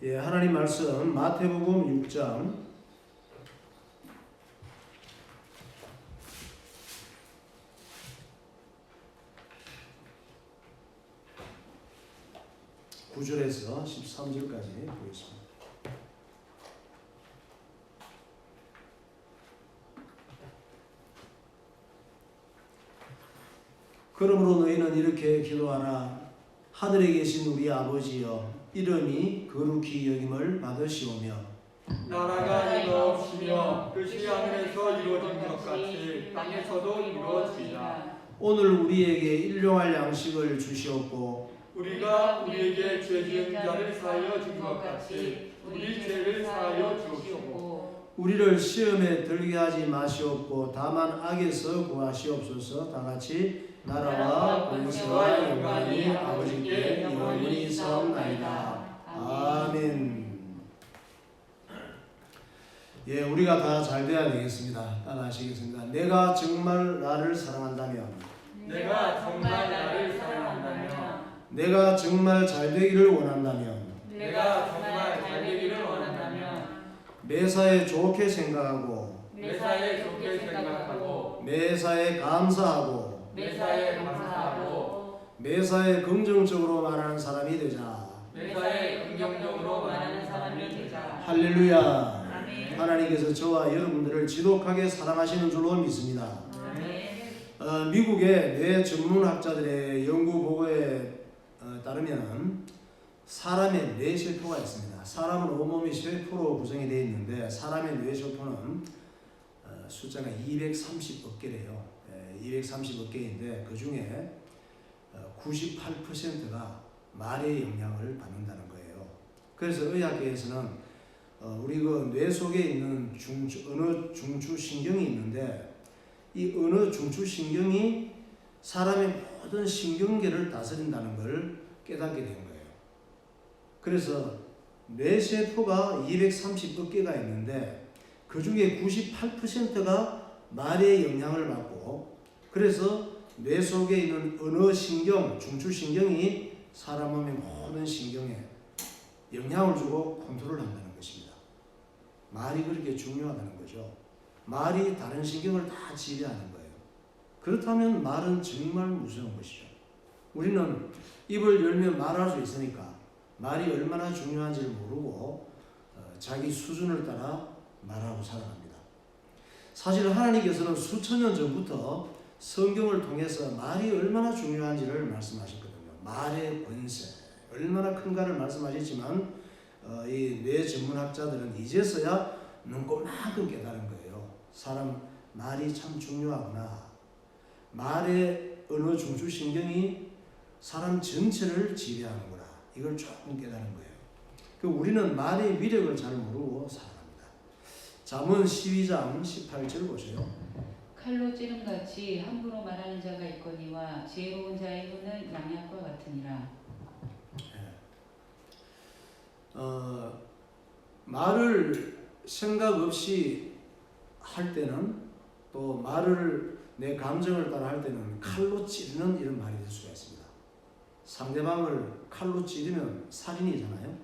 예, 하나님 말씀 마태복음 6장 9절에서 13절까지 보겠습니다. 그러므로 너희는 이렇게 기도하라. 하늘에 계신 우리 아버지여, 이름이 거룩히 여김을 받으시오며 나라가 이루어지며 뜻이 하늘에서 이루어진 것 같이 땅에서도 이루어지리라. 오늘 우리에게 일용할 양식을 주시옵고 우리가 우리에게 죄 지은 자를 사하여 준 것 같이 우리 죄를 사하여 주옵시고 우리를 시험에 들게 하지 마시옵고 다만 악에서 구하시옵소서. 다같이 나라와 권세와 영광이 아버지께 영원히 있사옵나이다. 아멘. 예, 우리가 다 잘 돼야 되겠습니다. 따라하시겠습니다. 내가 정말 나를 사랑한다면, 내가 정말 나를 사랑한다면, 내가 정말 잘 되기를 원한다면, 내가 정말 잘 되기를 원한다면, 매사에 좋게 생각하고 매사에 좋게 생각하고 매사에 감사하고 매사에 감사하고 매사에 긍정적으로 말하는 사람이 되자. 매사에 긍정적으로 말하는 사람이 되자. 할렐루야. 아멘. 하나님께서 저와 여러분들을 지독하게 사랑하시는 줄로 믿습니다. 아멘. 미국의 뇌 전문학자들의 연구 보고에 따르면 사람의 뇌 세포가 있습니다. 사람은 온몸이 세포로 구성이 되어 있는데 사람의 뇌 세포는 숫자가 230억 개래요. 230억 개인데 그 중에 98%가 말의 영향을 받는다는 거예요. 그래서 의학계에서는 우리 그 뇌 속에 있는 언어 중추신경이 있는데 이 언어 중추신경이 사람의 모든 신경계를 다스린다는 걸 깨닫게 된 거예요. 그래서 뇌세포가 230억 개가 있는데 그 중에 98%가 말의 영향을 받고 그래서 뇌 속에 있는 언어신경, 중추신경이 사람 몸의 모든 신경에 영향을 주고 컨트롤한다는 것입니다. 말이 그렇게 중요하다는 거죠. 말이 다른 신경을 다 지배하는 거예요. 그렇다면 말은 정말 무서운 것이죠. 우리는 입을 열면 말할 수 있으니까 말이 얼마나 중요한지를 모르고 자기 수준을 따라 말하고 살아갑니다. 사실 하나님께서는 수천 년 전부터 성경을 통해서 말이 얼마나 중요한지를 말씀하셨거든요. 말의 권세, 얼마나 큰가를 말씀하셨지만 이 뇌 전문학자들은 이제서야 눈꼽만큼 깨달은 거예요. 사람 말이 참 중요하구나. 말의 언어 중추신경이 사람 전체를 지배하는구나. 이걸 조금 깨달은 거예요. 우리는 말의 위력을 잘 모르고 살아갑니다. 잠언 12장 18절 보세요. 칼로 찌름같이 함부로 말하는 자가 있거니와 지혜로운 자의 혀는 양약과 같으니라. 말을 생각 없이 할 때는 또 말을 내 감정을 따라 할 때는 칼로 찌르는 이런 말이 될 수가 있습니다. 상대방을 칼로 찌르면 살인이잖아요.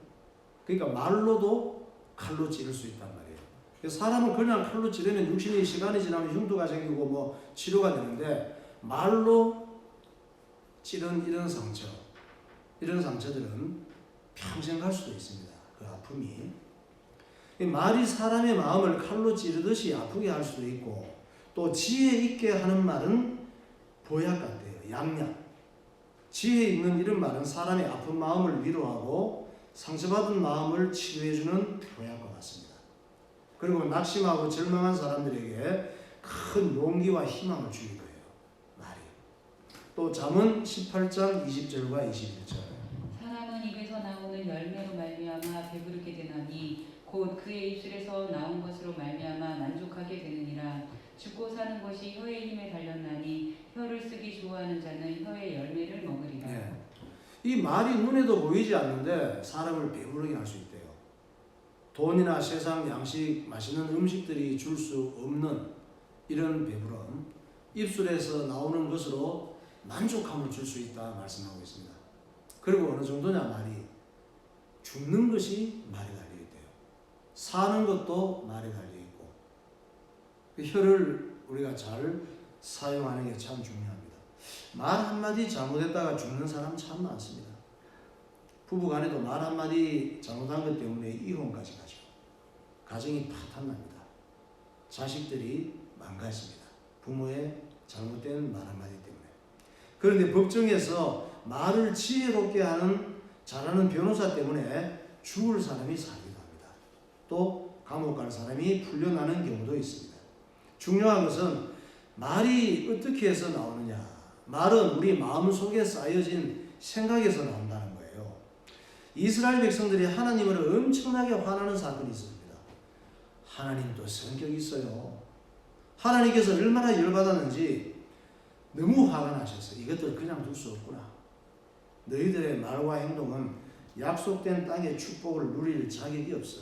그러니까 말로도 칼로 찌를 수 있단 말이에요. 사람은 그냥 칼로 찌르면 육신의 시간이 지나면 흉터가 생기고 뭐 치료가 되는데 말로 찌른 이런 상처들은 평생 갈 수도 있습니다. 그 아픔이. 말이 사람의 마음을 칼로 찌르듯이 아프게 할 수도 있고 또 지혜 있게 하는 말은 보약 같아요. 양약. 지혜 있는 이런 말은 사람의 아픈 마음을 위로하고 상처받은 마음을 치료해주는 보약과 같습니다. 그리고 낙심하고 절망한 사람들에게 큰 용기와 희망을 주기도 해요. 말이. 또 잠언 18장 20절과 21절. 사람은 입에서 나오는 열매로 말미암아 배부르게 되나니 곧 그의 입술에서 나온 것으로 말미암아 만족하게 되느니라. 죽고 사는 것이 혀의 힘에 달렸나니 혀를 쓰기 좋아하는 자는 혀의 열매를 먹으리라. 네. 이 말이 눈에도 보이지 않는데 사람을 배부르게 할 수 있대요. 돈이나 세상 양식, 맛있는 음식들이 줄 수 없는 이런 배부름, 입술에서 나오는 것으로 만족함을 줄 수 있다 말씀하고 있습니다. 그리고 어느 정도냐 말이 죽는 것이 말에 달려있대요. 사는 것도 말에 달려있고, 그 혀를 우리가 잘 사용하는 게 참 중요합니다. 말 한마디 잘못했다가 죽는 사람 참 많습니다. 부부간에도 말 한마디 잘못한 것 때문에 이혼까지 가죠. 가정이 파탄납니다. 자식들이 망가집니다. 부모의 잘못된 말 한마디 때문에. 그런데 법정에서 말을 지혜롭게 잘하는 변호사 때문에 죽을 사람이 살기도 합니다. 또 감옥 갈 사람이 풀려나는 경우도 있습니다. 중요한 것은 말이 어떻게 해서 나오느냐. 말은 우리 마음속에 쌓여진 생각에서 나온다는 거예요. 이스라엘 백성들이 하나님을 엄청나게 화나는 사건이 있습니다. 하나님도 성격이 있어요. 하나님께서 얼마나 열받았는지 너무 화가 나셔서 이것들 그냥 둘 수 없구나. 너희들의 말과 행동은 약속된 땅의 축복을 누릴 자격이 없어.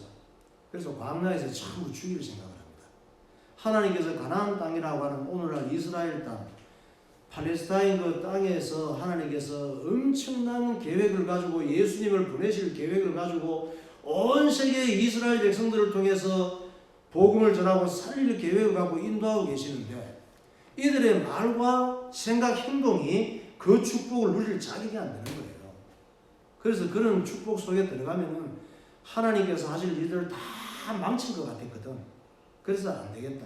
그래서 광야에서 전부 죽일 생각을 합니다. 하나님께서 가나안 땅이라고 하는 오늘날 이스라엘 땅, 팔레스타인 그 땅에서 하나님께서 엄청난 계획을 가지고 예수님을 보내실 계획을 가지고 온 세계 이스라엘 백성들을 통해서 복음을 전하고 살릴 계획을 갖고 인도하고 계시는데 이들의 말과 생각, 행동이 그 축복을 누릴 자격이 안 되는 거예요. 그래서 그런 축복 속에 들어가면은 하나님께서 하실 일들을 다 망칠 것 같았거든. 그래서 안 되겠다.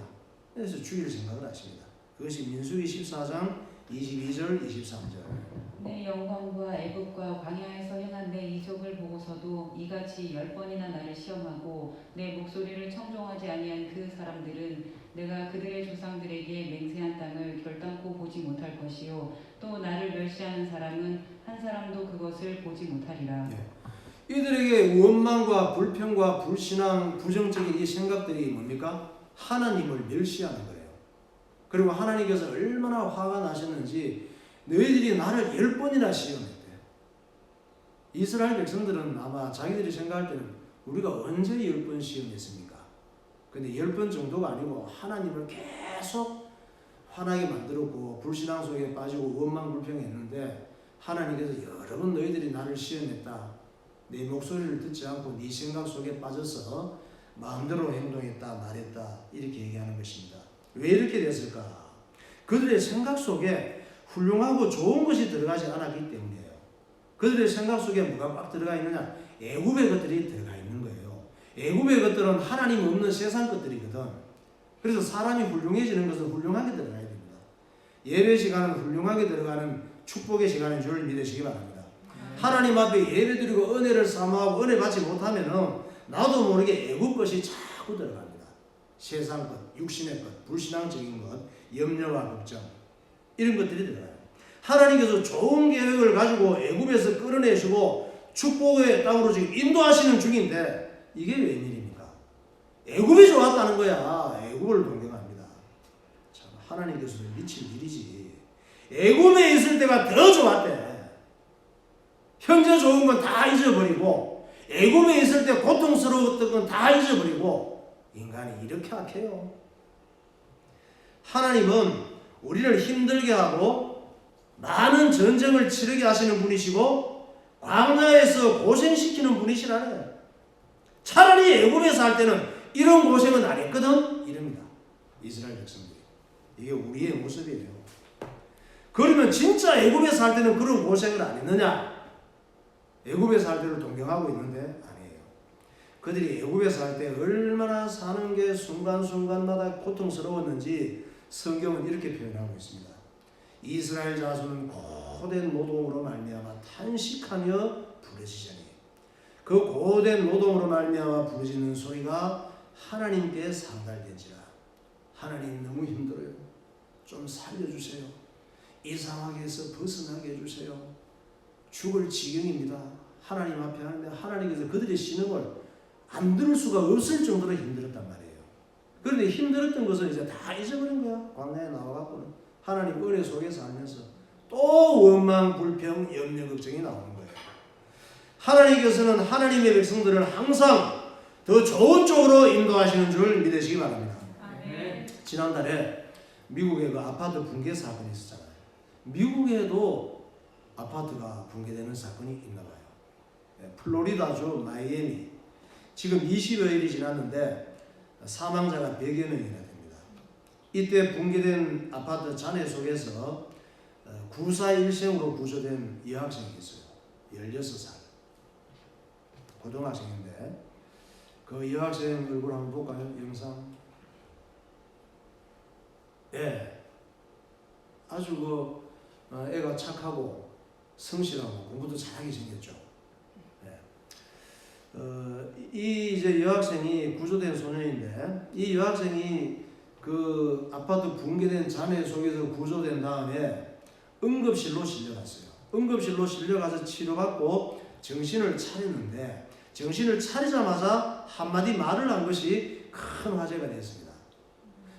그래서 죽일 생각을 하십니다. 그것이 민수기 14장 22절 23절. 내 영광과 애국과 광야에서 행한 내 이적을 보고서도 이같이 10번이나 나를 시험하고 내 목소리를 청종하지 아니한 그 사람들은 내가 그들의 조상들에게 맹세한 땅을 결단코 보지 못할 것이요 또 나를 멸시하는 사람은 한 사람도 그것을 보지 못하리라. 네. 이들에게 원망과 불평과 불신앙, 부정적인 이 생각들이 뭡니까? 하나님을 멸시하는 거예요. 그리고 하나님께서 얼마나 화가 나셨는지 너희들이 나를 10번이나 시험했대. 이스라엘 백성들은 아마 자기들이 생각할 때는 우리가 언제 10번 시험했습니까? 근데 10번 정도가 아니고 하나님을 계속 화나게 만들었고 불신앙 속에 빠지고 원망 불평했는데 하나님께서 여러 번 너희들이 나를 시험했다. 내 목소리를 듣지 않고 네 생각 속에 빠져서 마음대로 행동했다 말했다 이렇게 얘기하는 것입니다. 왜 이렇게 됐을까? 그들의 생각 속에 훌륭하고 좋은 것이 들어가지 않았기 때문이에요. 그들의 생각 속에 뭐가 꽉 들어가 있느냐? 애굽의 것들이 들어가 있는 거예요. 애굽의 것들은 하나님 없는 세상 것들이거든. 그래서 사람이 훌륭해지는 것은 훌륭하게 들어가야 됩니다. 예배 시간은 훌륭하게 들어가는 축복의 시간인 줄 믿으시기 바랍니다. 하나님 앞에 예배 드리고 은혜를 사모하고 은혜 받지 못하면은 나도 모르게 애굽 것이 자꾸 들어갑니다. 세상 것, 육신의 것, 불신앙적인 것, 염려와 걱정 이런 것들이 들어가요. 하나님께서 좋은 계획을 가지고 애굽에서 끌어내시고 축복의 땅으로 지금 인도하시는 중인데 이게 웬일입니까? 애굽이 좋았다는 거야. 애굽을 동경합니다. 참 하나님께서는 미칠 일이지. 애굽에 있을 때가 더 좋았대. 현재 좋은 건 다 잊어버리고 애굽에 있을 때 고통스러웠던 건 다 잊어버리고 인간이 이렇게 악해요. 하나님은 우리를 힘들게 하고 많은 전쟁을 치르게 하시는 분이시고 광야에서 고생시키는 분이시라네. 차라리 애굽에 살 때는 이런 고생은 안 했거든 이럽니다. 이스라엘 백성들이. 이게 우리의 모습이에요. 그러면 진짜 애굽에 살 때는 그런 고생을 안 했느냐? 애굽에 살 때를 동경하고 있는데 아니에요. 그들이 애굽에 살 때 얼마나 사는 게 순간순간마다 고통스러웠는지 성경은 이렇게 표현하고 있습니다. 이스라엘 자손은 고된 노동으로 말미암아 탄식하며 부르짖으니 그 고된 노동으로 말미암아 부르짖는 소리가 하나님께 상달된지라. 하나님 너무 힘들어요. 좀 살려주세요. 이 상황에서 벗어나게 해주세요. 죽을 지경입니다. 하나님 앞에 하는데 하나님께서 그들의 신음을 안 들을 수가 없을 정도로 힘들었단 말이에요. 그런데 힘들었던 것을 이제 다 잊어버린 거야. 광야에 나와갖고는 하나님 은혜 속에서 살면서 또 원망, 불평, 염려, 걱정이 나오는 거예요. 하나님께서는 하나님의 백성들을 항상 더 좋은 쪽으로 인도하시는 줄 믿으시기 바랍니다. 아멘. 지난달에 미국의 그 아파트 붕괴 사건이 있었잖아요. 미국에도 아파트가 붕괴되는 사건이 있나 봐요. 플로리다주 마이애미. 지금 20여일이 지났는데 사망자가 100여 명이나 됩니다. 이때 붕괴된 아파트 잔해 속에서 941생으로 구조된 여학생이 있어요. 16살. 고등학생인데 그 여학생 얼굴 한번 볼까요? 영상. 예. 아주 애가 착하고 성실하고 공부도 잘하게 생겼죠. 이 이제 여학생이 구조된 소년인데 이 여학생이 그 아파트 붕괴된 잔해 속에서 구조된 다음에 응급실로 실려갔어요. 응급실로 실려가서 치료받고 정신을 차리는데 정신을 차리자마자 한마디 말을 한 것이 큰 화제가 됐습니다.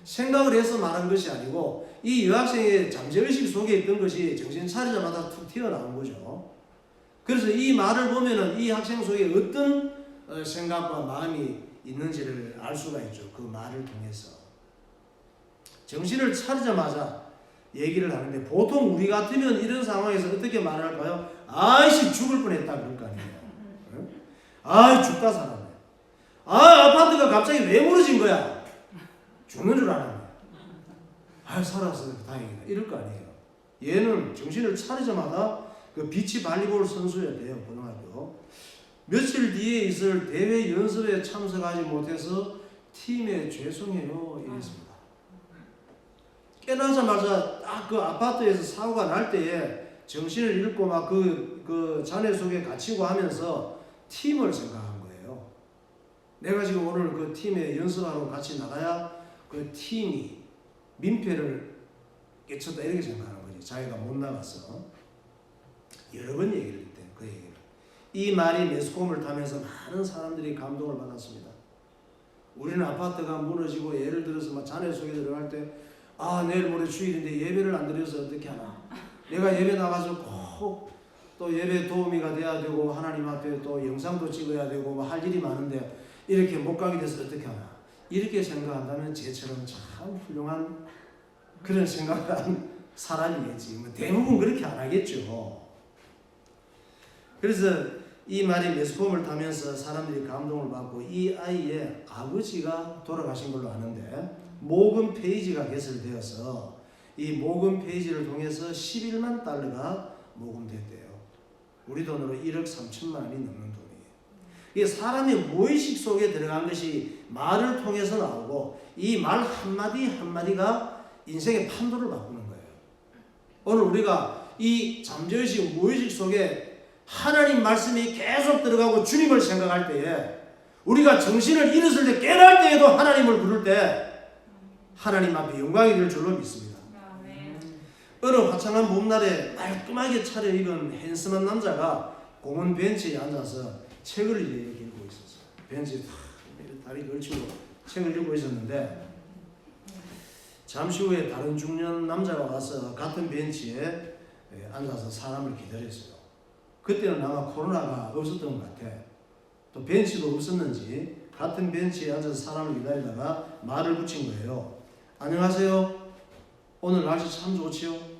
생각을 해서 말한 것이 아니고 이 여학생의 잠재의식 속에 있던 것이 정신 차리자마자 툭 튀어나온 거죠. 그래서 이 말을 보면은 이 학생 속에 어떤 생각과 마음이 있는지를 알 수가 있죠. 그 말을 통해서. 정신을 차리자마자 얘기를 하는데 보통 우리 같으면 이런 상황에서 어떻게 말할까요? 아이씨 죽을 뻔했다 그럴 거 아니에요. 응? 아이 죽다 살았네. 아 아파트가 갑자기 왜 무너진 거야? 죽는 줄 알았네. 아 살았어 다행이다 이럴 거 아니에요. 얘는 정신을 차리자마자 그 비치 발리볼 선수였대요. 고등학교. 며칠 뒤에 있을 대회 연습에 참석하지 못해서 팀에 죄송해요 이랬습니다. 깨나자마자 딱 그 아파트에서 사고가 날 때에 정신을 잃고 막 그 잔해 속에 갇히고 하면서 팀을 생각한 거예요. 내가 지금 오늘 그 팀에 연습하러 같이 나가야 그 팀이 민폐를 끼쳤다 이렇게 생각하는 거지. 자기가 못 나갔어. 여러 번 얘기를 했대요. 그 얘기를. 이 말이 매스컴을 타면서 많은 사람들이 감동을 받았습니다. 우리는 아파트가 무너지고 예를 들어서 막 잔해 속에 들어갈 때 내일 모레 주일인데 예배를 안 드려서 어떻게 하나. 내가 예배 나가서 꼭 또 예배 도우미가 돼야 되고 하나님 앞에 또 영상도 찍어야 되고 할 일이 많은데 이렇게 못 가게 돼서 어떻게 하나. 이렇게 생각한다면 쟤처럼 참 훌륭한 그런 생각을 한 사람이겠지. 대부분 그렇게 안 하겠죠. 그래서 이 말이 매스컴을 타면서 사람들이 감동을 받고 이 아이의 아버지가 돌아가신 걸로 아는데 모금 페이지가 개설되어서 이 모금 페이지를 통해서 11만 달러가 모금됐대요. 우리 돈으로 1억 3천만 원이 넘는 돈이에요. 이게 사람의 무의식 속에 들어간 것이 말을 통해서 나오고 이 말 한마디 한마디가 인생의 판도를 바꾸는 거예요. 오늘 우리가 이 잠재의식 무의식 속에 하나님 말씀이 계속 들어가고 주님을 생각할 때에 우리가 정신을 잃었을 때 깨달 때에도 하나님을 부를 때 하나님 앞에 영광이 될 줄로 믿습니다. 어느 화창한 봄날에 말끔하게 차려입은 핸섬한 남자가 공원 벤치에 앉아서 책을 이렇게 읽고 있었어요. 벤치에 다리 걸치고 책을 읽고 있었는데 잠시 후에 다른 중년 남자가 와서 같은 벤치에 앉아서 사람을 기다렸어요. 그때는 아마 코로나가 없었던 것 같아. 또 벤치도 없었는지 같은 벤치에 앉아서 사람을 기다리다가 말을 붙인 거예요. 안녕하세요. 오늘 날씨 참 좋지요?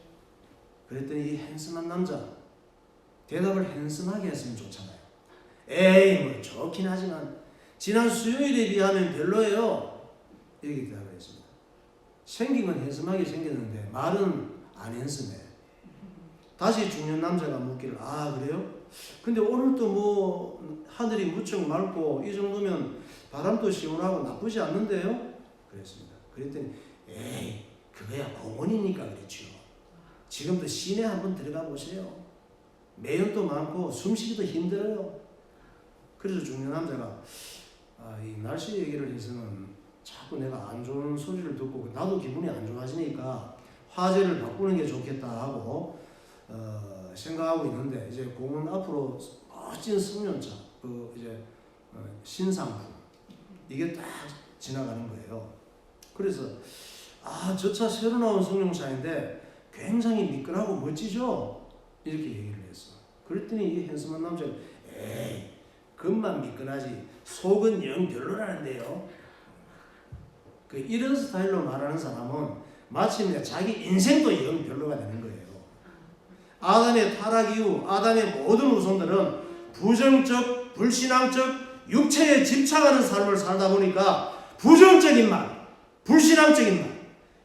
그랬더니 이 핸섬한 남자 대답을 핸섬하게 했으면 좋잖아요. 에이 뭐 좋긴 하지만 지난 수요일에 비하면 별로예요. 이렇게 대답을 했습니다. 생긴 건 핸섬하게 생겼는데 말은 안 핸섬해. 다시 중년 남자가 묻기를 그래요? 근데 오늘도 뭐 하늘이 무척 맑고 이 정도면 바람도 시원하고 나쁘지 않는데요? 그랬습니다. 그랬더니 에이 그거야 공원이니까 그렇죠. 지금도 시내 한번 들어가 보세요. 매연도 많고 숨쉬기도 힘들어요. 그래서 중년 남자가 이 날씨 얘기를 해서는 자꾸 내가 안 좋은 소리를 듣고 나도 기분이 안 좋아지니까 화제를 바꾸는 게 좋겠다 하고 생각하고 있는데 이제 공원 앞으로 멋진 승용차 이제 신상품 이게 딱 지나가는 거예요. 그래서 저 차 새로 나온 승용차인데 굉장히 미끈하고 멋지죠? 이렇게 얘기를 했어. 그랬더니 이 핸섬한 남자가 에이 겉만 미끈하지 속은 영 별로라는데요. 이런 스타일로 말하는 사람은 마침내 자기 인생도 영 별로가 되는 거예요. 아담의 타락 이후 아담의 모든 후손들은 부정적, 불신앙적, 육체에 집착하는 삶을 살다 보니까 부정적인 말, 불신앙적인 말,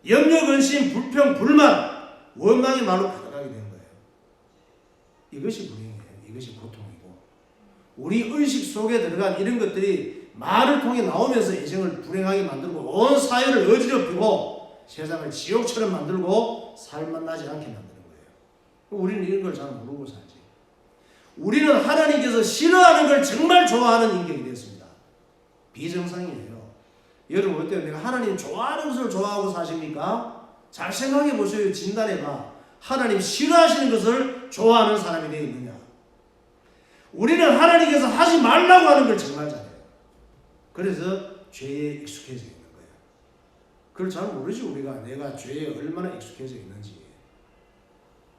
염려, 근심, 불평, 불만, 원망의 말로 가득하게 된 거예요. 이것이 불행이에요. 이것이 고통이고, 우리 의식 속에 들어간 이런 것들이 말을 통해 나오면서 인생을 불행하게 만들고 온 사회를 어지럽히고 세상을 지옥처럼 만들고 살만 나지 않게 만드는 거예요. 우리는 이런 걸 잘 모르고 살지. 우리는 하나님께서 싫어하는 걸 정말 좋아하는 인격이 됐습니다. 비정상이에요. 여러분 어때요? 내가 하나님 좋아하는 것을 좋아하고 사십니까? 잘 생각해 보세요. 진단해봐. 하나님 싫어하시는 것을 좋아하는 사람이 되어 있느냐? 우리는 하나님께서 하지 말라고 하는 걸 정말 잘해요. 그래서 죄에 익숙해져 있는 거예요. 그걸 잘 모르지 우리가. 내가 죄에 얼마나 익숙해져 있는지.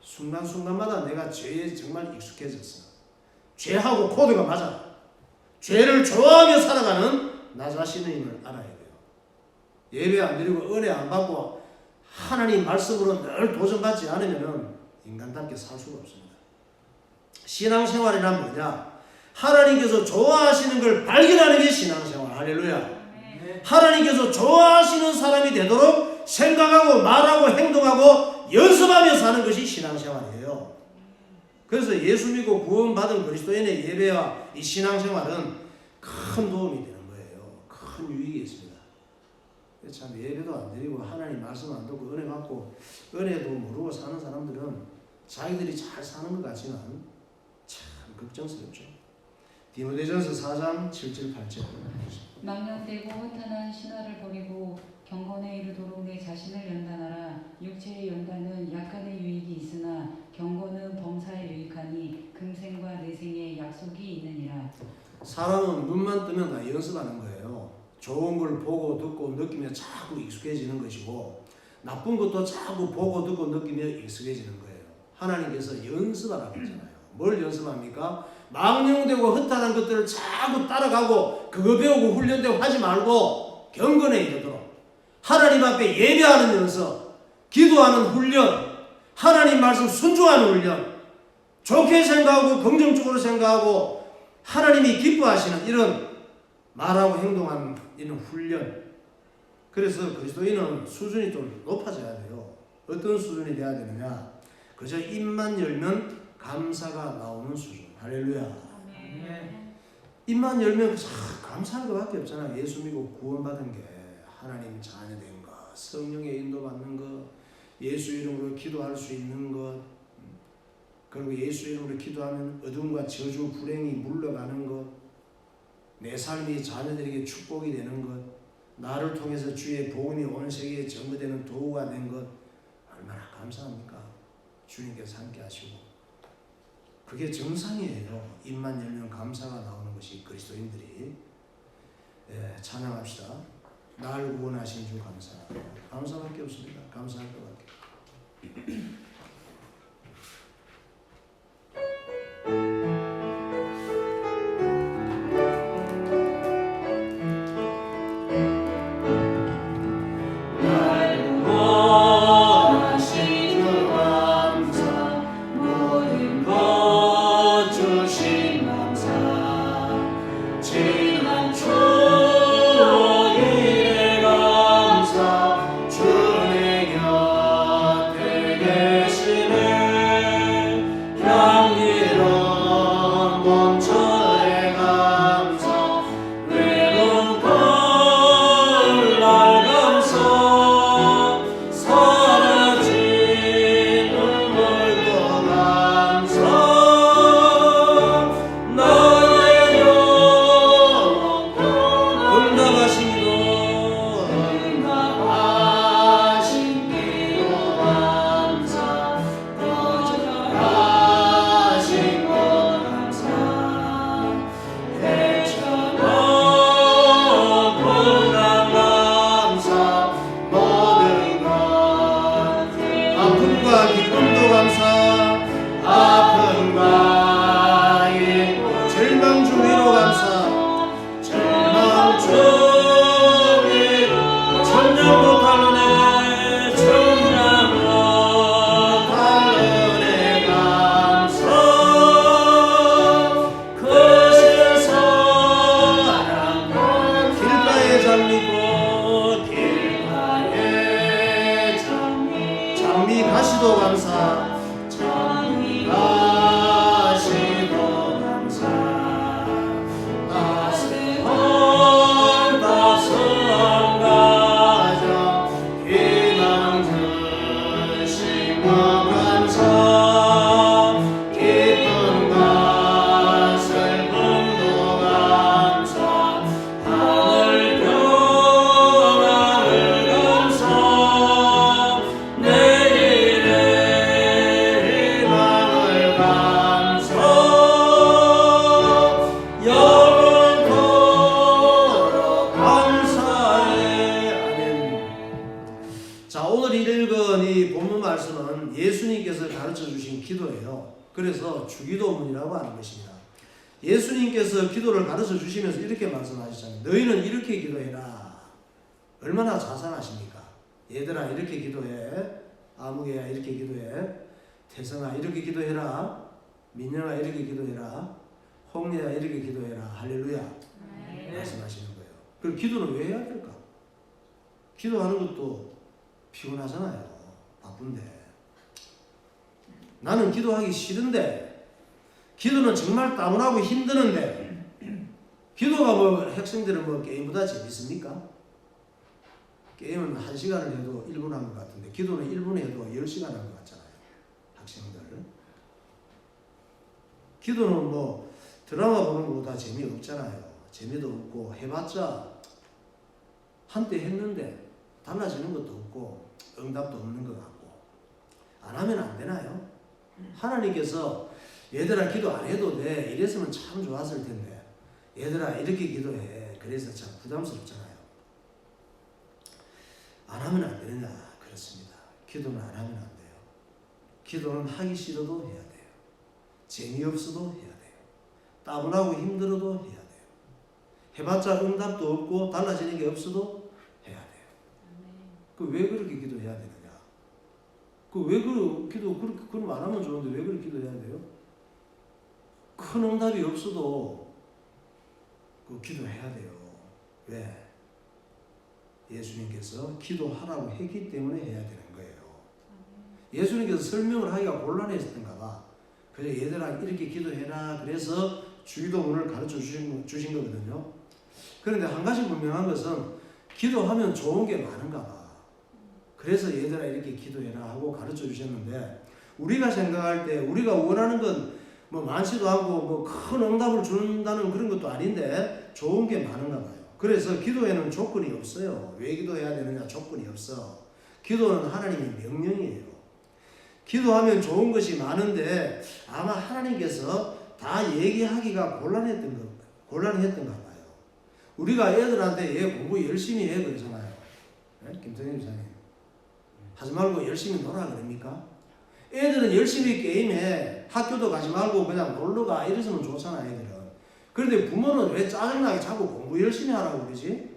순간순간마다 내가 죄에 정말 익숙해졌어. 죄하고 코드가 맞아. 죄를 좋아하며 살아가는 나 자신임을 알아야 돼요. 예배 안 드리고 은혜 안 받고 하나님 말씀으로 늘 도전받지 않으면 인간답게 살 수가 없습니다. 신앙생활이란 뭐냐? 하나님께서 좋아하시는 걸 발견하는 게 신앙생활. 할렐루야. 하나님께서 좋아하시는 사람이 되도록 생각하고 말하고 행동하고 연습하며 사는 것이 신앙생활이에요. 그래서 예수 믿고 구원받은 그리스도인의 예배와 이 신앙생활은 큰 도움이 되는 거예요. 큰 유익이 있습니다. 참 예배도 안 드리고 하나님 말씀 안 듣고 은혜 받고 은혜도 모르고 사는 사람들은 자기들이 잘 사는 것 같지만 참 걱정스럽죠. 디모데전서 4장 7절 8절. 망령되고 허탄한 신화를 버리고 경건에 이르도록 내 자신을 연단하라. 육체의 연단은 약간의 유익이 있으나 경건은 범사에 유익하니 금생과 내생에 약속이 있느니라. 사람은 눈만 뜨면 다 연습하는 거예요. 좋은 걸 보고 듣고 느끼며 자꾸 익숙해지는 것이고 나쁜 것도 자꾸 보고 듣고 느끼며 익숙해지는 거예요. 하나님께서 연습하라고 했잖아요. 뭘 연습합니까? 망령되고 허탄한 것들을 자꾸 따라가고 그거 배우고 훈련되고 하지 말고 경건에 이르도록 하나님 앞에 예배하는 연습, 기도하는 훈련, 하나님 말씀 순종하는 훈련, 좋게 생각하고 긍정적으로 생각하고 하나님이 기뻐하시는 이런 말하고 행동하는 이런 훈련. 그래서 그리스도인은 수준이 좀 높아져야 돼요. 어떤 수준이 돼야 되느냐? 그저 입만 열면 감사가 나오는 수준. 할렐루야. 입만 열면 감사할 것밖에 없잖아. 예수 믿고 구원받은 게, 하나님 자녀된 것, 성령의 인도받는 것, 예수 이름으로 기도할 수 있는 것, 그리고 예수 이름으로 기도하면 어둠과 저주, 불행이 물러가는 것, 내 삶이 자녀들에게 축복이 되는 것, 나를 통해서 주의 복음이 온 세계에 전거되는 도구가 된 것, 얼마나 감사합니까? 주님께서 함께 하시고. 그게 정상이에요. 입만 열면 감사가 나오는 것이 그리스도인들이. 찬양합시다. 날 구원하신 주 감사합니다. 감사밖에 없습니다. 감사할 것밖에. 주의 곁에 그래서 주기도문이라고 하는 것입니다. 예수님께서 기도를 가르쳐 주시면서 이렇게 말씀하시잖아요. 너희는 이렇게 기도해라. 얼마나 자상하십니까? 얘들아 이렇게 기도해. 아무개야 이렇게 기도해. 태성아 이렇게 기도해라. 민영아 이렇게 기도해라. 홍리야 이렇게 기도해라. 할렐루야. 네. 말씀하시는 거예요. 그럼 기도는 왜 해야 될까? 기도하는 것도 피곤하잖아요. 바쁜데. 나는 기도하기 싫은데, 기도는 정말 따분하고 힘드는데, 기도가 뭐 학생들은 뭐 게임보다 재밌습니까? 게임은 1시간을 해도 1분 한 것 같은데, 기도는 1분 해도 10시간 한 것 같잖아요. 학생들. 기도는 뭐 드라마 보는 것보다 재미없잖아요. 재미도 없고 해봤자 한때 했는데 달라지는 것도 없고 응답도 없는 것 같고 안 하면 안 되나요? 하나님께서 얘들아 기도 안 해도 돼 이랬으면 참 좋았을 텐데 얘들아 이렇게 기도해 그래서 참 부담스럽잖아요. 안 하면 안 되느냐? 그렇습니다. 기도는 안 하면 안 돼요. 기도는 하기 싫어도 해야 돼요. 재미없어도 해야 돼요. 따분하고 힘들어도 해야 돼요. 해봤자 응답도 없고 달라지는 게 없어도 해야 돼요. 그 왜 그렇게 기도해야 되느냐? 그 왜 기도 그렇게 그럼 안 하면 좋은데 왜 그렇게 기도해야 돼요? 큰 응답이 없어도 그 기도해야 돼요. 왜? 예수님께서 기도하라고 했기 때문에 해야 되는 거예요. 예수님께서 설명을 하기가 곤란했던가 봐. 그래서 얘들아 이렇게 기도해라. 그래서 주기도문을 가르쳐 주신 거거든요. 그런데 한 가지 분명한 것은 기도하면 좋은 게 많은가 봐. 그래서 얘들아 이렇게 기도해라 하고 가르쳐 주셨는데 우리가 생각할 때 우리가 원하는 건 뭐 많지도 않고 뭐 큰 응답을 준다는 그런 것도 아닌데 좋은 게 많은가 봐요. 그래서 기도에는 조건이 없어요. 왜 기도해야 되느냐? 조건이 없어. 기도는 하나님의 명령이에요. 기도하면 좋은 것이 많은데 아마 하나님께서 다 얘기하기가 곤란했던가 봐요. 우리가 애들한테 얘 공부 열심히 해 그러잖아요. 네? 김성현 기사님. 하지 말고 열심히 놀아 그럽니까? 애들은 열심히 게임해. 학교도 가지 말고 그냥 놀러가 이랬으면 좋잖아 애들은. 그런데 부모는 왜 짜증나게 자꾸 공부 열심히 하라고 그러지?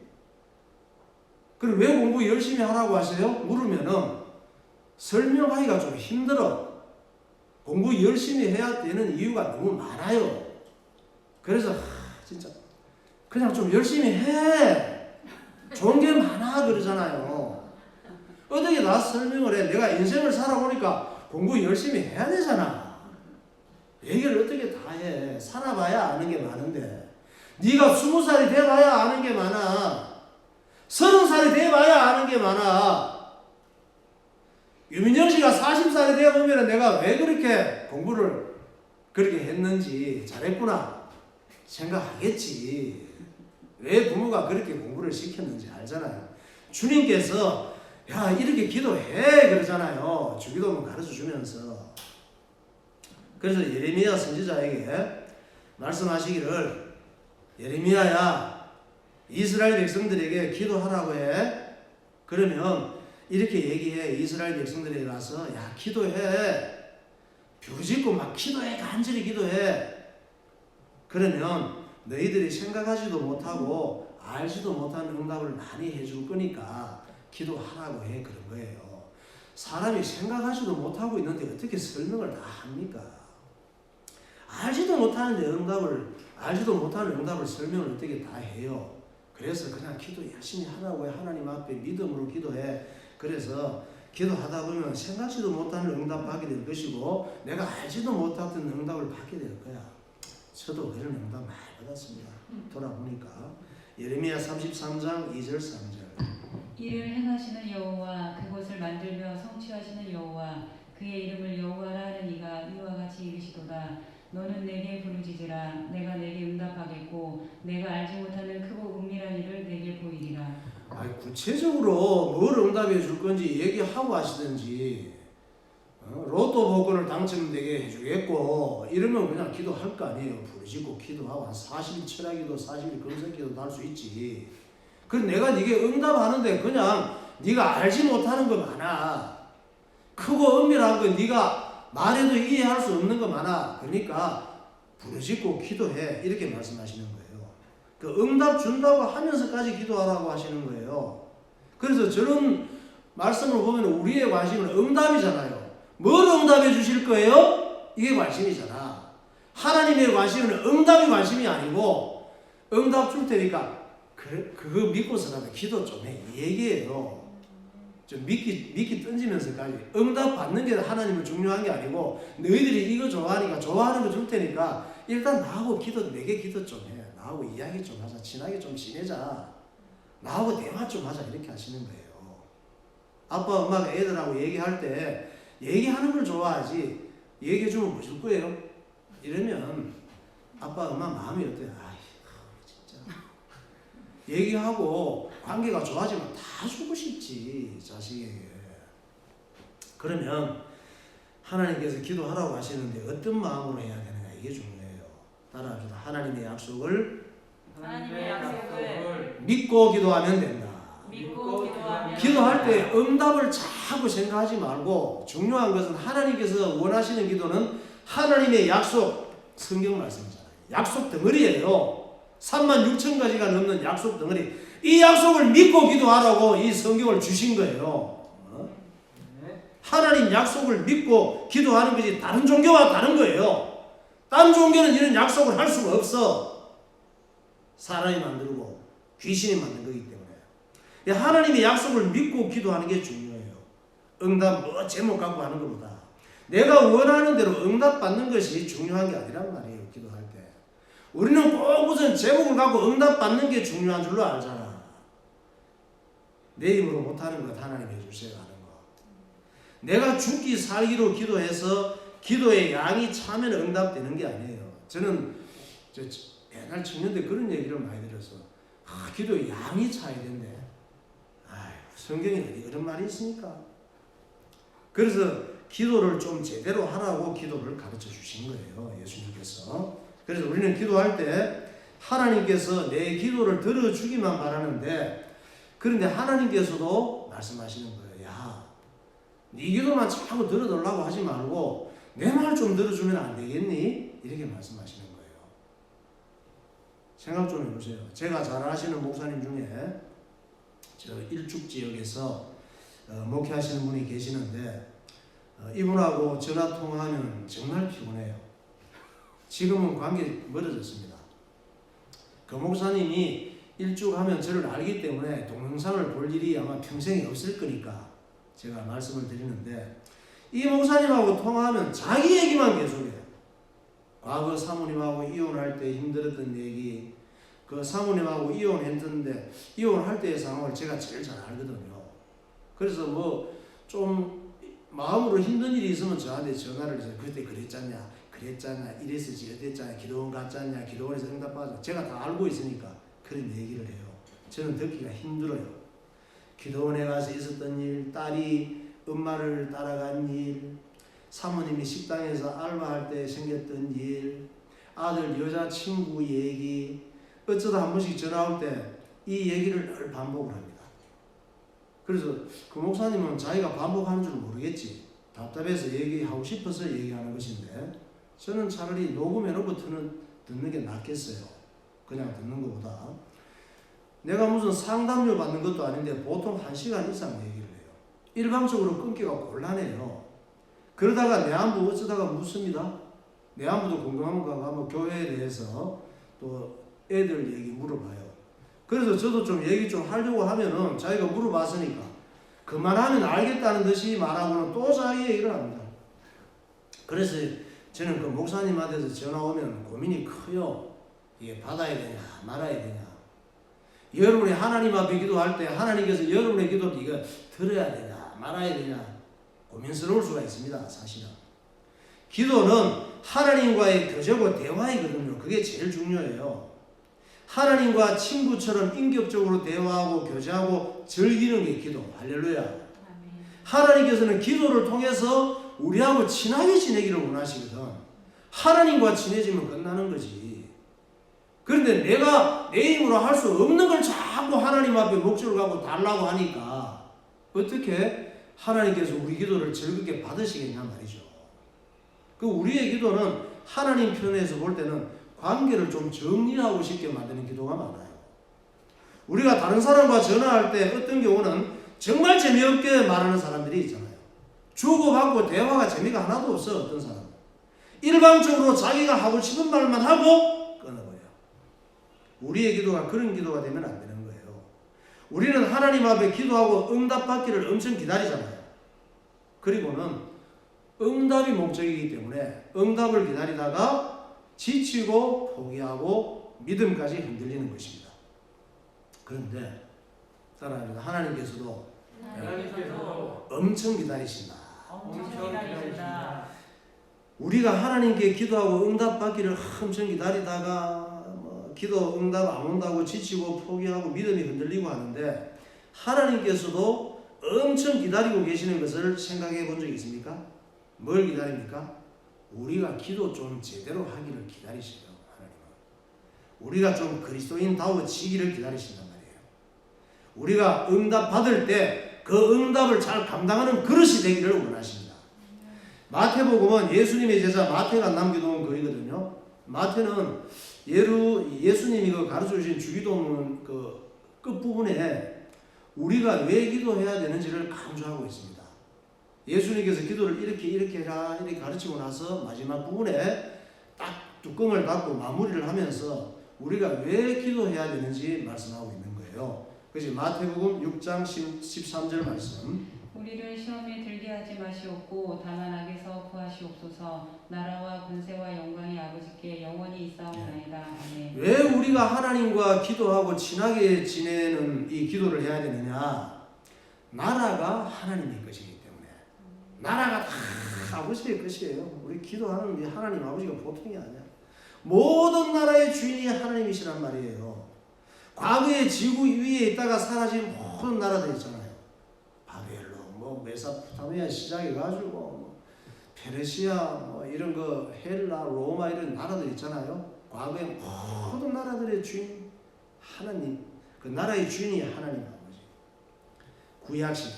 그럼 왜 공부 열심히 하라고 하세요? 물으면은 설명하기가 좀 힘들어. 공부 열심히 해야 되는 이유가 너무 많아요. 그래서 진짜 그냥 좀 열심히 해. 좋은 게 많아 그러잖아요. 어떻게 나 설명을 해? 내가 인생을 살아보니까 공부 열심히 해야 되잖아. 얘기를 어떻게 다 해? 살아봐야 아는 게 많은데 네가 20살이 돼봐야 아는 게 많아. 30살이 돼봐야 아는 게 많아. 유민정 씨가 40살이 되어보면 내가 왜 그렇게 공부를 그렇게 했는지 잘했구나 생각하겠지. 왜 부모가 그렇게 공부를 시켰는지 알잖아요. 주님께서 야 이렇게 기도해 그러잖아요. 주기도문 가르쳐 주면서. 그래서 예레미야 선지자에게 말씀하시기를 예레미야야 이스라엘 백성들에게 기도하라고 해. 그러면 이렇게 얘기해. 이스라엘 백성들에게 가서 야 기도해. 부르짖고 막 기도해. 간절히 기도해. 그러면 너희들이 생각하지도 못하고 알지도 못하는 응답을 많이 해줄 거니까 기도하라고 해. 그런 거예요. 사람이 생각하지도 못하고 있는데 어떻게 설명을 다 합니까? 알지도 못하는 응답을 설명을 어떻게 다 해요? 그래서 그냥 기도 열심히 하라고 해. 하나님 앞에 믿음으로 기도해. 그래서 기도하다 보면 생각지도 못하는 응답 받게 될 것이고 내가 알지도 못했던 응답을 받게 될 거야. 저도 그런 응답 많이 받았습니다. 돌아보니까 예레미야 33장 2절 3절 이를 행하시는 여호와 그곳을 만들며 성취하시는 여호와 그의 이름을 여호와라 하는 이가 이와 같이 이르시도다. 너는 내게 부르짖으라. 내가 내게 응답하겠고 내가 알지 못하는 크고 은밀한 일을 내게 보이리라. 구체적으로 뭘 응답해 줄 건지 얘기하고 하시든지 로또 복권을 당첨되게 해주겠고 이러면 그냥 기도할 거 아니에요. 부르짖고 기도하고 한 40일 철야기도 40일 금식기도도 할 수 있지. 그럼 내가 네게 응답하는데 그냥 네가 알지 못하는 거 많아. 크고 은밀한 거 네가 말해도 이해할 수 없는 거 많아. 그러니까 부르짖고 기도해. 이렇게 말씀하시는 거예요. 그 응답 준다고 하면서까지 기도하라고 하시는 거예요. 그래서 저런 말씀을 보면 우리의 관심은 응답이잖아요. 뭘 응답해 주실 거예요? 이게 관심이잖아. 하나님의 관심은 응답이 관심이 아니고 응답 줄 테니까 그거 믿고서라도 기도 좀 해. 이 얘기예요. 좀 믿기 던지면서까지 응답 받는 게 하나님은 중요한 게 아니고 너희들이 이거 좋아하니까 좋아하는 거 줄 테니까 일단 나하고 내게 기도 좀 해. 나하고 이야기 좀 하자. 친하게 좀 지내자. 나하고 대화 좀 하자. 이렇게 하시는 거예요. 아빠 엄마가 애들하고 얘기할 때 얘기하는 걸 좋아하지 얘기해 주면 뭐 줄 거예요? 이러면 아빠 엄마 마음이 어때요? 아이 진짜 얘기하고 관계가 좋아지면 다 주고 싶지 자식에게. 그러면 하나님께서 기도하라고 하시는데 어떤 마음으로 해야 되느냐 이게 중요해요. 따라합시다. 하나님의 약속을 믿고 기도하면 된다. 기도할 때 응답을 자꾸 생각하지 말고 중요한 것은 하나님께서 원하시는 기도는 하나님의 약속, 성경 말씀이잖아요. 약속 덩어리예요. 36,000가지가 넘는 약속 덩어리. 이 약속을 믿고 기도하라고 이 성경을 주신 거예요. 하나님 약속을 믿고 기도하는 것이 다른 종교와 다른 거예요. 다른 종교는 이런 약속을 할 수가 없어. 사람이 만들고 귀신이 만든 거기 때문에. 하나님의 약속을 믿고 기도하는 게 중요해요. 응답 뭐 제목 갖고 하는 것보다 내가 원하는 대로 응답 받는 것이 중요한 게 아니란 말이에요. 기도할 때 우리는 꼭 무슨 제목을 갖고 응답 받는 게 중요한 줄로 알잖아. 내 힘으로 못하는 것 하나님 해주세요 하는 거. 내가 죽기 살기로 기도해서 기도의 양이 차면 응답되는 게 아니에요. 저는 옛날 청년들 그런 얘기를 많이 들어서 기도의 양이 차야 된대. 성경에 이런 말이 있으니까. 그래서 기도를 좀 제대로 하라고 기도를 가르쳐 주신 거예요. 예수님께서. 그래서 우리는 기도할 때 하나님께서 내 기도를 들어주기만 바라는데 그런데 하나님께서도 말씀하시는 거예요. 야, 네 기도만 자꾸 들어달라고 하지 말고 내 말 좀 들어주면 안 되겠니? 이렇게 말씀하시는 거예요. 생각 좀 해보세요. 제가 잘 아시는 목사님 중에 저 일축 지역에서 목회하시는 분이 계시는데 이분하고 전화 통화하면 정말 피곤해요. 지금은 관계 멀어졌습니다. 그 목사님이 일축하면 저를 알기 때문에 동영상을 볼 일이 아마 평생에 없을 거니까 제가 말씀을 드리는데 이 목사님하고 통화하면 자기 얘기만 계속해요. 과거 사모님하고 이혼할 때 힘들었던 얘기, 그 사모님하고 이혼했는데 이혼할 때의 상황을 제가 제일 잘 알거든요. 그래서 뭐 좀 마음으로 힘든 일이 있으면 저한테 전화를 해서 그때 그랬잖냐 이랬었지 어땠잖냐 기도원 갔잖냐 기도원에서 응답받았잖냐 제가 다 알고 있으니까 그런 얘기를 해요. 저는 듣기가 힘들어요. 기도원에 가서 있었던 일, 딸이 엄마를 따라간 일, 사모님이 식당에서 알바할 때 생겼던 일, 아들 여자친구 얘기, 어쩌다 한 번씩 전화 올 때 이 얘기를 늘 반복을 합니다. 그래서 그 목사님은 자기가 반복하는 줄 모르겠지. 답답해서 얘기하고 싶어서 얘기하는 것인데 저는 차라리 녹음해놓고 듣는 게 낫겠어요. 그냥 듣는 것보다. 내가 무슨 상담료 받는 것도 아닌데 보통 1시간 이상 얘기를 해요. 일방적으로 끊기가 곤란해요. 그러다가 내안부 어쩌다가 묻습니다. 내안부도 궁금한가 하면 교회에 대해서 또 애들 얘기 물어봐요. 그래서 저도 좀 얘기 좀 하려고 하면은 자기가 물어봤으니까 그만하면 알겠다는 듯이 말하고는 또 자기 얘기를 합니다. 그래서 저는 그 목사님한테서 전화 오면 고민이 커요. 이게 받아야 되냐 말아야 되냐. 여러분이 하나님 앞에 기도할 때 하나님께서 여러분의 기도를 이거 들어야 되냐 말아야 되냐 고민스러울 수가 있습니다. 사실은 기도는 하나님과의 교제고 대화이거든요. 그게 제일 중요해요. 하나님과 친구처럼 인격적으로 대화하고 교제하고 즐기는 게 기도. 할렐루야. 하나님께서는 기도를 통해서 우리하고 친하게 지내기를 원하시거든. 하나님과 친해지면 끝나는 거지. 그런데 내가 내 힘으로 할 수 없는 걸 자꾸 하나님 앞에 목적을 갖고 달라고 하니까 어떻게 하나님께서 우리 기도를 즐겁게 받으시겠냐 말이죠. 그 우리의 기도는 하나님 편에서 볼 때는 관계를 좀 정리하고 쉽게 만드는 기도가 많아요. 우리가 다른 사람과 전화할 때 어떤 경우는 정말 재미없게 말하는 사람들이 있잖아요. 주고받고 대화가 재미가 하나도 없어. 어떤 사람은 일방적으로 자기가 하고 싶은 말만 하고 끊어버려요. 우리의 기도가 그런 기도가 되면 안 되는 거예요. 우리는 하나님 앞에 기도하고 응답받기를 엄청 기다리잖아요. 그리고는 응답이 목적이기 때문에 응답을 기다리다가 지치고 포기하고 믿음까지 흔들리는 것입니다. 그런데 따라합니다. 하나님께서도 엄청 기다리신다. 엄청 기다리신다. 우리가 하나님께 기도하고 응답받기를 엄청 기다리다가 기도 응답 안 온다고 지치고 포기하고 믿음이 흔들리고 하는데 하나님께서도 엄청 기다리고 계시는 것을 생각해 본 적이 있습니까? 뭘 기다립니까? 우리가 기도 좀 제대로 하기를 기다리시죠. 하나님은 우리가 좀 그리스도인다워지기를 기다리신단 말이에요. 우리가 응답 받을 때 그 응답을 잘 감당하는 그릇이 되기를 원하십니다. 마태복음은 예수님의 제자 마태가 남겨놓은 글이거든요. 마태는 예수님이 가르쳐 주신 주기도문 그 끝부분에 우리가 왜 기도해야 되는지를 강조하고 있습니다. 예수님께서 기도를 이렇게 해라 이렇게 가르치고 나서 마지막 부분에 딱 뚜껑을 닫고 마무리를 하면서 우리가 왜 기도해야 되는지 말씀하고 있는 거예요. 그래서 마태복음 6장 13절 말씀. 우리를 시험에 들게 하지 마시옵고 다만 악에서 구하시옵소서. 나라와 권세와 영광이 아버지께 영원히 있사옵나이다. 아멘. 왜 우리가 하나님과 기도하고 친하게 지내는 이 기도를 해야 되느냐? 나라가 하나님의 것이기 때문에. 나라가 다 아버지의 것이에요. 우리 기도하는 이 하나님 아버지가 보통이 아니야. 모든 나라의 주인이 하나님이시란 말이에요. 과거의 지구 위에 있다가 사라진 모든 나라들 있잖아요. 바벨론, 메소포타미아 시작해가지고 페르시아, 이런 거 헬라, 로마 이런 나라들 있잖아요. 과거의 모든 나라들의 주인 하나님, 그 나라의 주인이 하나님 아버지. 구약시대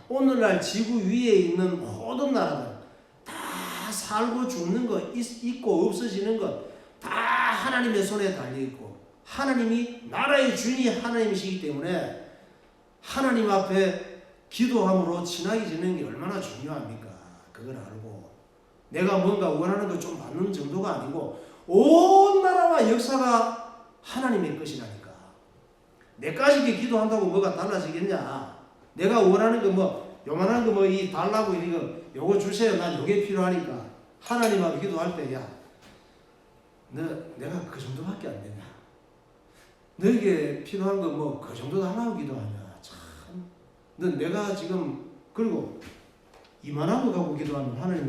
오늘날 지구 위에 있는 모든 나라들 다 살고 죽는 것, 있고 없어지는 것 다 하나님의 손에 달려있고 하나님이 나라의 주인이 하나님이시기 때문에 하나님 앞에 기도함으로 친하게 지내는 게 얼마나 중요합니까? 그걸 알고 내가 뭔가 원하는 거 좀 받는 정도가 아니고 온 나라와 역사가 하나님의 것이라니까. 내까지 기도한다고 뭐가 달라지겠냐? 내가 원하는 거 요만한 거 이 달라고 이거 요거 주세요. 난 요게 필요하니까 하나님 앞에 기도할 때 야, 내가 그 정도밖에 안 되냐? 너에게 필요한 거 그 정도 달라고 기도하냐? 참, 내가 지금 그리고 이만한 거 갖고 기도하면 하나님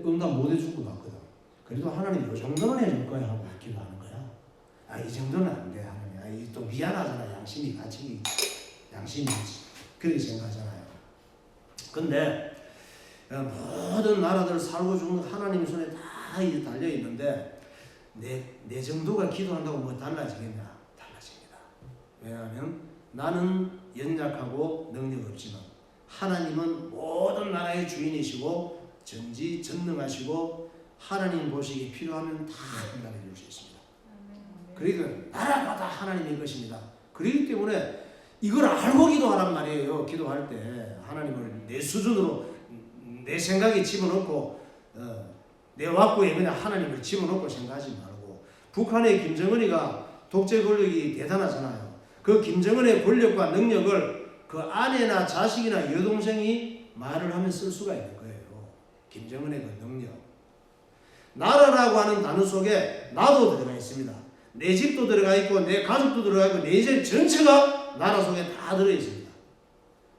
응답 못 해줄 것 같거든. 그래도 하나님 요 정도는 해줄 거야 하고 기도하는 거야. 이 정도는 안 돼 하나님. 또 미안하잖아. 양심이 그렇게 생각하잖아요. 근데 모든 나라들 살고 죽는 하나님 손에 다 달려 있는데 내 정도가 기도한다고 달라지겠냐? 달라집니다. 왜냐하면 나는 연약하고 능력 없지만 하나님은 모든 나라의 주인이시고 전지전능하시고 하나님 보시기에 필요하면 다 응답해 줄 수 있습니다. 그러니까 나라가 다 하나님의 것입니다. 그렇기 때문에 이걸 알고 기도하란 말이에요. 기도할 때 하나님을 내 수준으로 내 생각에 집어넣고 내 왁구에 그냥 하나님을 집어넣고 생각하지 말고 북한의 김정은이가 독재 권력이 대단하잖아요. 그 김정은의 권력과 능력을 그 아내나 자식이나 여동생이 말을 하면 쓸 수가 있는 거예요. 김정은의 그 능력. 나라라고 하는 단어 속에 나도 들어가 있습니다. 내 집도 들어가 있고 내 가족도 들어가 있고 내 인생 전체가 나라 속에 다 들어 있습니다.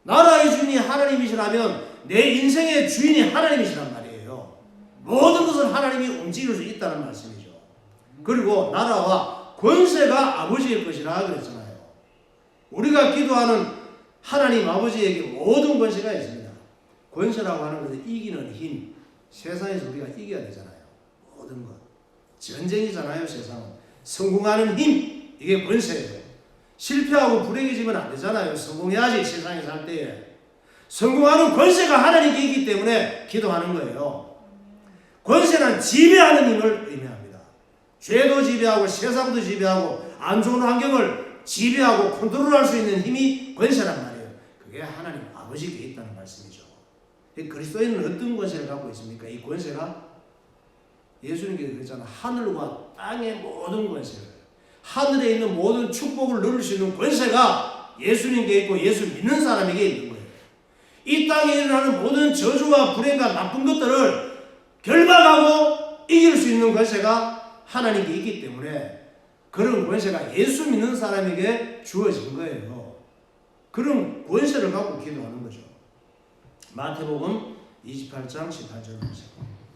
나라의 주인이 하나님이시라면 내 인생의 주인이 하나님이시란 말이에요. 모든 것을 하나님이 움직일 수 있다는 말씀이죠. 그리고 나라와 권세가 아버지의 것이라 그랬잖아요. 우리가 기도하는 하나님 아버지에게 모든 권세가 있습니다. 권세라고 하는 것은 이기는 힘. 세상에서 우리가 이겨야 되잖아요. 모든 것. 전쟁이잖아요. 세상은. 성공하는 힘. 이게 권세예요. 실패하고 불행해지면 안 되잖아요. 성공해야지 세상에 살 때에. 성공하는 권세가 하나님께 있기 때문에 기도하는 거예요. 권세는 지배하는 힘을 의미합니다. 죄도 지배하고 세상도 지배하고 안 좋은 환경을 지배하고 컨트롤할 수 있는 힘이 권세란 말이에요. 그게 하나님 아버지께 있다는 말씀이죠. 그리스도인은 어떤 권세를 갖고 있습니까? 이 권세가 예수님께서 그랬잖아요. 하늘과 땅의 모든 권세를, 하늘에 있는 모든 축복을 누릴 수 있는 권세가 예수님께 있고 예수 믿는 사람에게 있는 거예요. 이 땅에 일어나는 모든 저주와 불행과 나쁜 것들을 결박하고 이길 수 있는 권세가 하나님께 있기 때문에 그런 권세가 예수 믿는 사람에게 주어진 거예요. 그런 권세를 갖고 기도하는 거죠. 마태복음 28장 18절 말씀.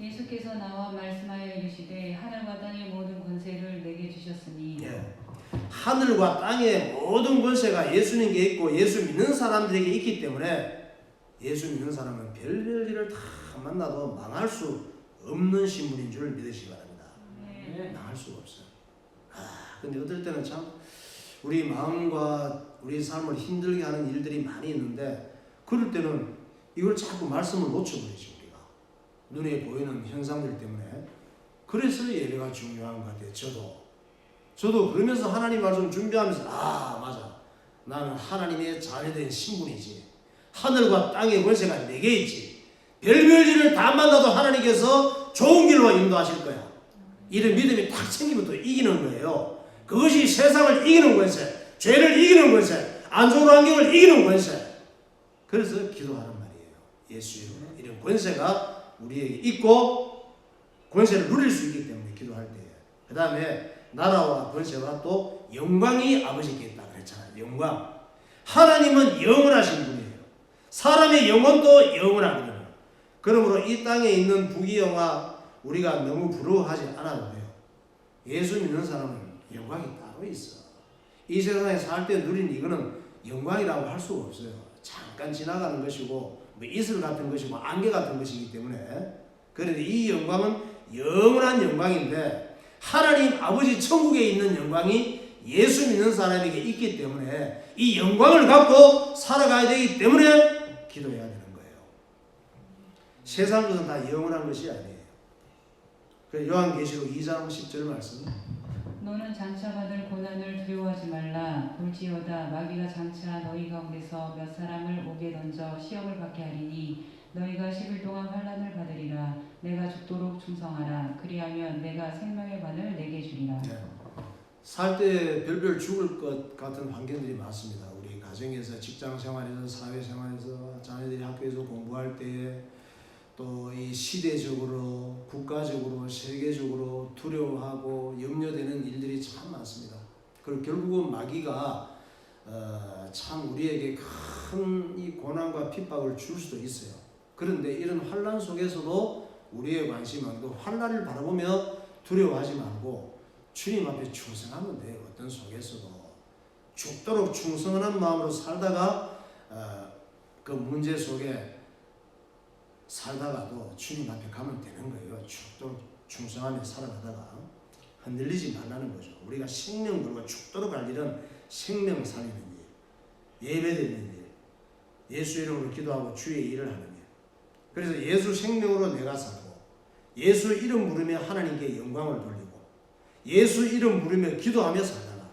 예수께서 나와 말씀하여 이르시되 하늘과 땅의 모든 권세를 내게 주셨으니 하늘과 땅의 모든 권세가 예수님께 있고 예수 믿는 사람들에게 있기 때문에 예수 믿는 사람은 별별 일을 다 만나도 망할 수 없는 신분인 줄 믿으시기 바랍니다. 망할 수가 없어요. 근데 어떨 때는 참 우리 마음과 우리 삶을 힘들게 하는 일들이 많이 있는데 그럴 때는 이걸 자꾸 말씀을 놓쳐버리죠. 우리가 눈에 보이는 현상들 때문에. 그래서 예배가 중요한 것 같아요. 저도 그러면서 하나님 말씀 준비하면서 맞아, 나는 하나님의 자녀된 신분이지. 하늘과 땅의 권세가 내게 있지. 별별 일을 다 만나도 하나님께서 좋은 길로 인도하실 거야. 이런 믿음이 딱 생기면 또 이기는 거예요. 그것이 세상을 이기는 권세, 죄를 이기는 권세, 안 좋은 환경을 이기는 권세. 그래서 기도하는 말이에요. 예수 이름으로. 이런 권세가 우리에게 있고 권세를 누릴 수 있기 때문에 기도할 때에. 그 다음에 나라와 권세와 또 영광이 아버지께 있다 그랬잖아요. 영광. 하나님은 영원하신 분이에요. 사람의 영혼도 영원하거든요. 그러므로 이 땅에 있는 부귀영화 우리가 너무 부러워하지 않아도 돼요. 예수 믿는 사람은 영광이 따로 있어. 이 세상에 살 때 누린 이거는 영광이라고 할 수가 없어요. 잠깐 지나가는 것이고 뭐 이슬 같은 것이고 안개 같은 것이기 때문에. 그런데 이 영광은 영원한 영광인데 하나님 아버지 천국에 있는 영광이 예수 믿는 사람에게 있기 때문에 이 영광을 갖고 살아가야 되기 때문에 기도해야 되는 거예요. 세상 것은 다 영원한 것이 아니에요. 그래서 요한계시록 2장 10절 말씀. 너는 장차 받을 고난을 두려워하지 말라. 볼지어다 마귀가 장차 너희 가운데서 몇 사람을 옥에 던져 시험을 받게 하리니 너희가 10일 동안 환난을 받으리라. 내가 죽도록 충성하라. 그리하면 내가 생명의 반을 내게 주리라. 살 때 별별 죽을 것 같은 환경들이 많습니다. 우리 가정에서, 직장 생활에서, 사회 생활에서, 자녀들이 학교에서 공부할 때에 또 이 시대적으로, 국가적으로, 세계적으로 두려워하고 염려되는 일들이 참 많습니다. 그리고 결국은 마귀가 참 우리에게 큰 이 고난과 핍박을 줄 수도 있어요. 그런데 이런 환난 속에서도 우리의 관심은 또 환난을 바라보며 두려워하지 말고 주님 앞에 충성하면 돼요. 어떤 속에서도 죽도록 충성하는 마음으로 살다가 그 문제 속에 살다가도 주님 앞에 가면 되는 거예요. 죽도록 충성하며 살아가다가 흔들리지 말라는 거죠. 우리가 생명 걸고 죽도록 할 일은 생명 살리는 일, 예배드리는 일, 예수 이름으로 기도하고 주의 일을 하는 일. 그래서 예수 생명으로 내가 살고 예수 이름 부르며 하나님께 영광을 돌리고 예수 이름 부르며 기도하며 살다가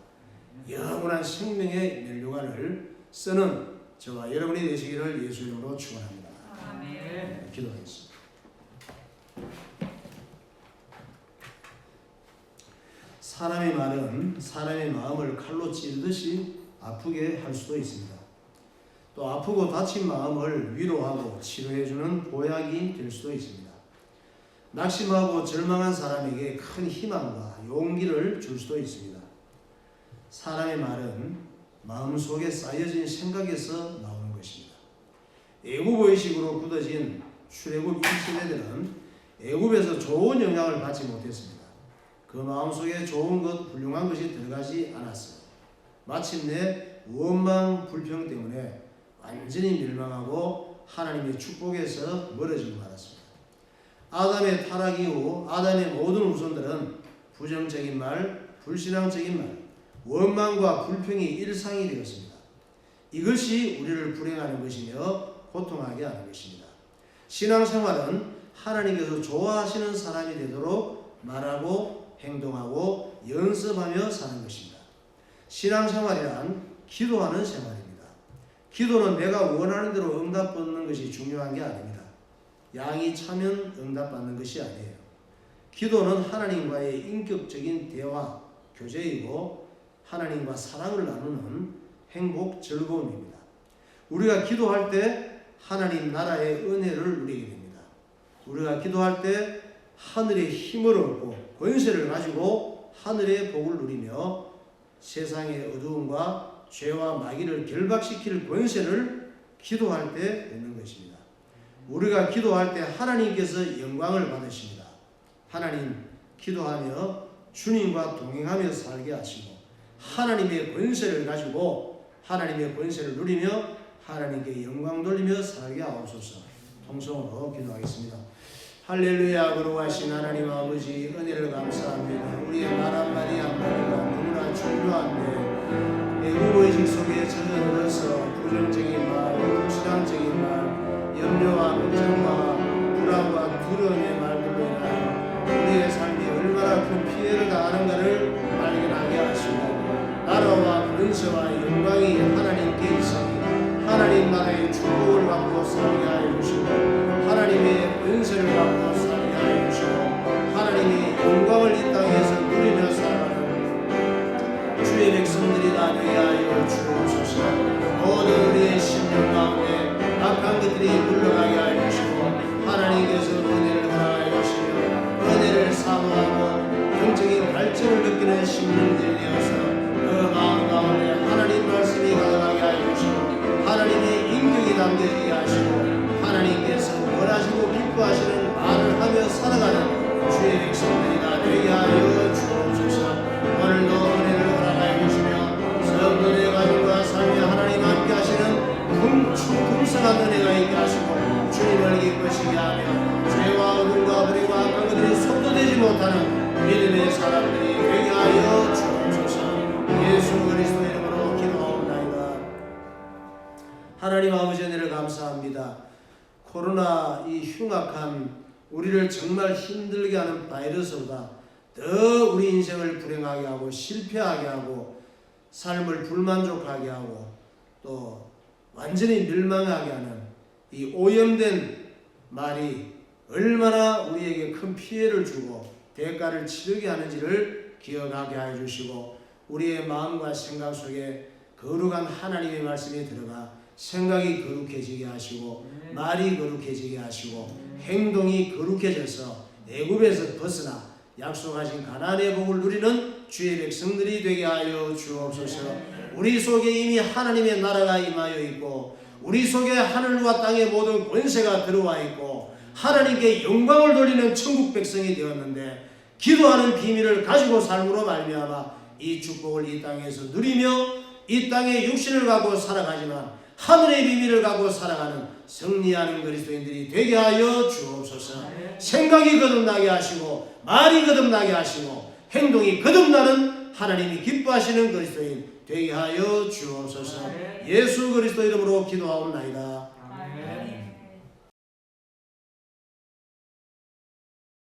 영원한 생명의 멸류관을 쓰는 저와 여러분이 되시기를 예수 이름으로 축원합니다. 아멘. 기도하겠습니다. 사람의 말은 사람의 마음을 칼로 찌르듯이 아프게 할 수도 있습니다. 또 아프고 다친 마음을 위로하고 치료해주는 보약이 될 수도 있습니다. 낙심하고 절망한 사람에게 큰 희망과 용기를 줄 수도 있습니다. 사람의 말은 마음속에 쌓여진 생각에서 나오는 것입니다. 애국의식으로 굳어진 출애굽 1세대들은 애국에서 좋은 영향을 받지 못했습니다. 그 마음속에 좋은 것, 훌륭한 것이 들어가지 않았어요. 마침내 원망, 불평 때문에 완전히 멸망하고 하나님의 축복에서 멀어지고 말았습니다. 아담의 타락 이후 아담의 모든 후손들은 부정적인 말, 불신앙적인 말, 원망과 불평이 일상이 되었습니다. 이것이 우리를 불행하는 것이며 고통하게 하는 것입니다. 신앙생활은 하나님께서 좋아하시는 사람이 되도록 말하고 행동하고 연습하며 사는 것입니다. 신앙생활이란 기도하는 생활입니다. 기도는 내가 원하는 대로 응답받는 것이 중요한 게 아닙니다. 양이 차면 응답받는 것이 아니에요. 기도는 하나님과의 인격적인 대화, 교제이고 하나님과 사랑을 나누는 행복, 즐거움입니다. 우리가 기도할 때 하나님 나라의 은혜를 누리게 됩니다. 우리가 기도할 때 하늘의 힘을 얻고 권세를 가지고 하늘의 복을 누리며 세상의 어두움과 죄와 마귀를 결박시킬 권세를 기도할 때 얻는 것입니다. 우리가 기도할 때 하나님께서 영광을 받으십니다. 하나님, 기도하며 주님과 동행하며 살게 하시고 하나님의 권세를 가지고 하나님의 권세를 누리며 하나님께 영광 돌리며 살게 하옵소서. 통성으로 기도하겠습니다. 할렐루야. 거룩하신 하나님 아버지, 은혜를 감사합니다. 우리의 말 한마디 한마디가 너무나 중요한데 애국의식 속에 젖어들어서 부정적인 말, 불신앙적인 말, 염려와 걱정과 불안과 두려움의 말들로 인하여 우리의 삶이 얼마나 큰 피해를 당하는가를 발견하게 하시고 나라와 권세와 영광이 하나님께 있으니 하나님 나라의 축복을 받고 살게 하여 주시고 하나님의 권세를 받고 살게 하여 주시고 하나님의 영광을 이 땅에서 누리며 살아가는 주의 백성들이 다 되게 하여 주옵소서. 모든 우리의 심령 가운데 악한 것들이 물러가게 하여 주시고 하나님께서 은혜를 허락하여 주시며 은혜를 사모하고 영적인 발전을 느끼는 심령들이 되어서 그 마음 가운데 하나님 말씀이 가득하게 하여 주시고 하나님의 인격이 담겨지게 하시고 하나님께서 원하시고 기뻐하시는 말을 하며 살아가는 주의 백성들이 다 되게 하여 주옵소서. 오늘도 은혜를 허락하여 주시며 성도의 가정과 삶에 하나님 함께 하시는 풍성한 은혜가 있게 하시고 주님을 기쁘시게 하며 죄와 어둠과 불의와 악한 것들이 속도되지 못하는 믿음의 사람들이 되게 하여 주옵소서. 예수 그리스도 이름으로 기도하옵나이다. 하나님 아버지 은혜를 감사합니다. 코로나 이 흉악한 우리를 정말 힘들게 하는 바이러스보다 더 우리 인생을 불행하게 하고 실패하게 하고 삶을 불만족하게 하고 또 완전히 멸망하게 하는 이 오염된 말이 얼마나 우리에게 큰 피해를 주고 대가를 치르게 하는지를 기억하게 하여 주시고 우리의 마음과 생각 속에 거룩한 하나님의 말씀이 들어가 생각이 거룩해지게 하시고 말이 거룩해지게 하시고 행동이 거룩해져서 애굽에서 벗어나 약속하신 가나안의 복을 누리는 주의 백성들이 되게 하여 주옵소서. 우리 속에 이미 하나님의 나라가 임하여 있고 우리 속에 하늘과 땅의 모든 권세가 들어와 있고 하나님께 영광을 돌리는 천국 백성이 되었는데 기도하는 비밀을 가지고 삶으로 말미암아 이 축복을 이 땅에서 누리며 이 땅에 육신을 갖고 살아가지만 하늘의 비밀을 갖고 살아가는 승리하는 그리스도인들이 되게 하여 주옵소서. 생각이 거듭나게 하시고 말이 거듭나게 하시고 행동이 거듭나는 하나님이 기뻐하시는 그리스도인 되게 하여 주옵소서. 예수 그리스도 이름으로 기도하옵나이다. 아멘.